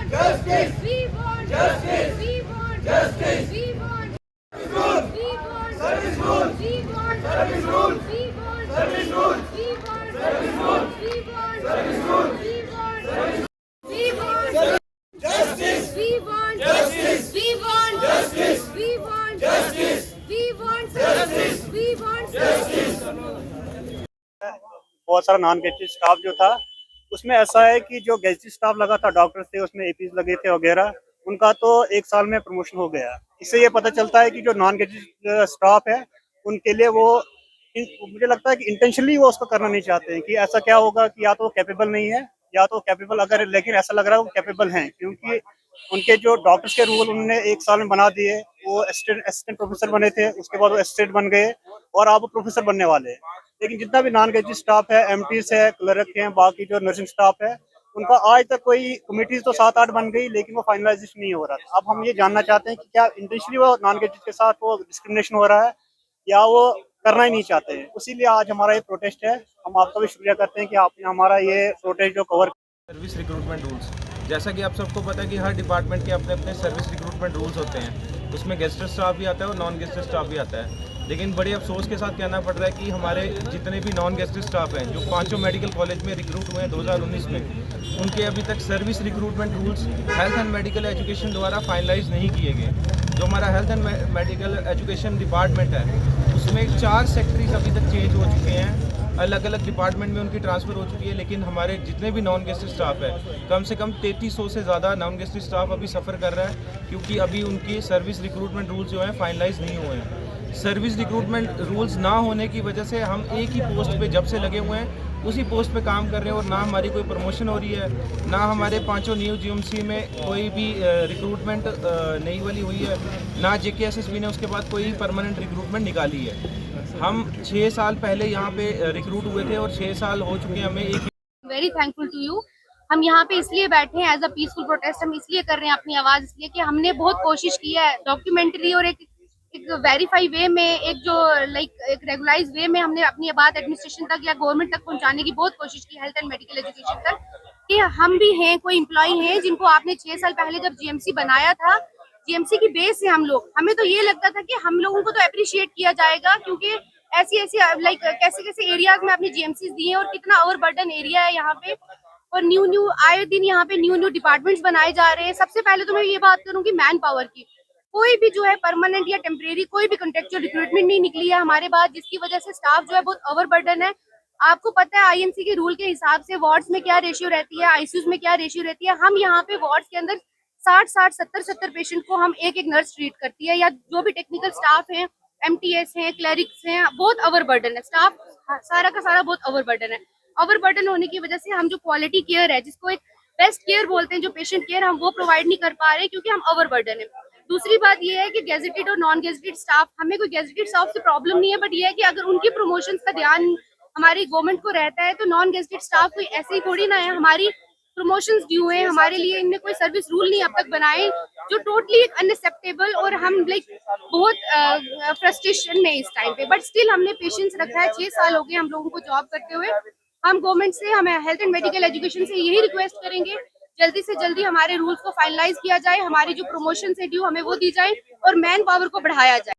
Justice. We want justice. We want justice. We want rules. We want service rules. We want service rules. We want service rules. We want service rules. We want service rules. We want service. We want justice. We want justice. We want justice. We want justice. We want justice. We want justice. बहुत सारा non gazetted staff जो था उसमें ऐसा है कि जो gazetted staff लगा था, डॉक्टर्स थे, उसमें एपीज लगे थे वगैरह, उनका तो एक साल में प्रमोशन हो गया। इससे ये पता चलता है कि जो नॉन गेस्टेड स्टाफ है उनके लिए वो मुझे लगता है कि इंटेंशनली वो उसको करना नहीं चाहते हैं कि ऐसा क्या होगा कि या तो कैपेबल नहीं है या तो कैपेबल अगर, लेकिन ऐसा लग रहा है वो कैपेबल हैं क्योंकि उनके जो डॉक्टर्स के रूल उन्होंने एक साल में बना दिए। वो असिस्टेंट प्रोफेसर बने थे, उसके बाद वो असिस्टेंट बन गए और अब वो प्रोफेसर बनने वाले हैं। लेकिन जितना भी नॉन ग्रेजुएट स्टाफ है, एमटीज है, क्लर्क हैं, बाकी जो नर्सिंग स्टाफ है, उनका आज तक कोई कमिटीज तो 7-8 बन गई लेकिन वो फाइनलाइजेशन नहीं हो रहा था। अब हम ये जानना चाहते हैं कि क्या इंटेंशनली वो नॉन ग्रेजुएट के साथ वो डिस्क्रिमिनेशन हो रहा है या वो करना ही नहीं चाहते हैं। इसीलिए आज हमारा ये प्रोटेस्ट है। हम आपका भी शुक्रिया करते हैं कि आपने हमारा ये प्रोटेस्ट जो कवर। सर्विस रिक्रूटमेंट रूल्स, जैसा कि आप सबको पता है कि हर डिपार्टमेंट के अपने अपने सर्विस रिक्रूटमेंट रूल्स होते हैं। उसमें गेस्टेड स्टाफ भी आता है और नॉन गेस्टेड स्टाफ भी आता है। लेकिन बड़े अफसोस के साथ कहना पड़ रहा है कि हमारे जितने भी नॉन गेस्टेड स्टाफ हैं जो 5 मेडिकल कॉलेज में रिक्रूट हुए हैं 2019 में, उनके अभी तक service recruitment rules health and medical education द्वारा फाइनलाइज नहीं किए गए। जो हमारा health and medical education department है उसमें 4 सेक्रेटरीज अभी तक चेंज हो चुके हैं, अलग अलग डिपार्टमेंट में उनकी ट्रांसफ़र हो चुकी है। लेकिन हमारे जितने भी नॉन गेस्टेड स्टाफ है, कम से कम 3300 से ज़्यादा नॉन गेस्टेड स्टाफ अभी सफ़र कर रहा है क्योंकि अभी उनकी सर्विस रिक्रूटमेंट रूल्स जो हैं फाइनलाइज नहीं हुए हैं। सर्विस रिक्रूटमेंट रूल्स ना होने की वजह से हम एक ही पोस्ट पे जब से लगे हुए हैं उसी पोस्ट पे काम कर रहे हैं और ना हमारी कोई प्रमोशन हो रही है, ना हमारे 5 न्यू जीएमसी में कोई भी रिक्रूटमेंट नई वाली हुई है, ना जेकेएसएसबी ने उसके बाद कोई परमानेंट रिक्रूटमेंट निकाली है। हम 6 साल पहले यहाँ पे रिक्रूट हुए थे और 6 साल हो चुके हैं हमें। एक वेरी थैंकफुल टू यू। हम यहाँ पे इसलिए बैठे हैं एज अ पीसफुल प्रोटेस्ट, हम इसलिए कर रहे हैं अपनी आवाज, इसलिए कि हमने बहुत कोशिश की है डॉक्यूमेंट्री और एक वेरीफाई वे में, एक जो एक रेगुलाइज वे में हमने अपनी बात एडमिनिस्ट्रेशन तक या गवर्नमेंट तक पहुंचाने की बहुत कोशिश की, हेल्थ एंड मेडिकल एजुकेशन तक, कि हम भी हैं, कोई एम्प्लॉय हैं जिनको आपने 6 साल पहले जब जीएमसी बनाया था, जीएमसी की बेस है हम लोग, हमें तो ये लगता था कि हम लोगों को तो अप्रिशिएट किया जाएगा क्योंकि ऐसी ऐसी कैसे कैसे एरियाज में आपने जीएमसी दिए हैं और कितना ओवर बर्डन एरिया है यहाँ पे, और न्यू आए दिन यहाँ पे न्यू डिपार्टमेंट्स बनाए जा रहे हैं। सबसे पहले तो मैं ये बात करूंगी मैन पावर की, कोई भी जो है परमानेंट या टेम्परेरी कोई भी कॉन्ट्रेक्चुअल रिक्रूटमेंट नहीं निकली है हमारे पास, जिसकी वजह से स्टाफ जो है बहुत ओवर बर्डन है। आपको पता है आईएमसी के रूल के हिसाब से वार्ड्स में क्या रेशियो रहती है, आईसीयूज में क्या रेशियो रहती है। हम यहाँ पे वार्ड्स के अंदर 60-60, 70-70 पेशेंट को हम एक नर्स ट्रीट करती है, या जो भी टेक्निकल स्टाफ है, एमटीएस हैं, क्लरिक्स हैं, बहुत ओवर बर्डन है स्टाफ, सारा का सारा बहुत ओवर बर्डन है। ओवर बर्डन होने की वजह से हम जो क्वालिटी केयर है, जिसको एक बेस्ट केयर बोलते हैं, जो पेशेंट केयर, हम वो प्रोवाइड नहीं कर पा रहे क्योंकि हम ओवर बर्डन है। दूसरी बात ये है कि गेजेटेड और नॉन गेजेटेड स्टाफ, हमें कोई गेजेटेड स्टाफ से प्रॉब्लम नहीं है, बट ये है कि अगर उनकी प्रमोशंस का ध्यान हमारी गवर्नमेंट को रहता है तो नॉन गेजेटेड स्टाफ कोई ऐसे ही थोड़ी ना है, हमारी प्रमोशंस ड्यू है, हमारे लिए इनने कोई सर्विस रूल नहीं अब तक बनाए, जो टोटली अनएक्सेप्टेबल, और हम बहुत फ्रस्ट्रेशन में इस टाइम पे, बट स्टिल हमने पेशेंस रखा है। 6 साल हो गए हम लोगों को जॉब करते हुए। हम गवर्नमेंट से, हमें हेल्थ एंड मेडिकल एजुकेशन से यही रिक्वेस्ट करेंगे, जल्दी से जल्दी हमारे रूल्स को फाइनलाइज किया जाए, हमारी जो प्रमोशन से ड्यू हमें वो दी जाए और मैन पावर को बढ़ाया जाए।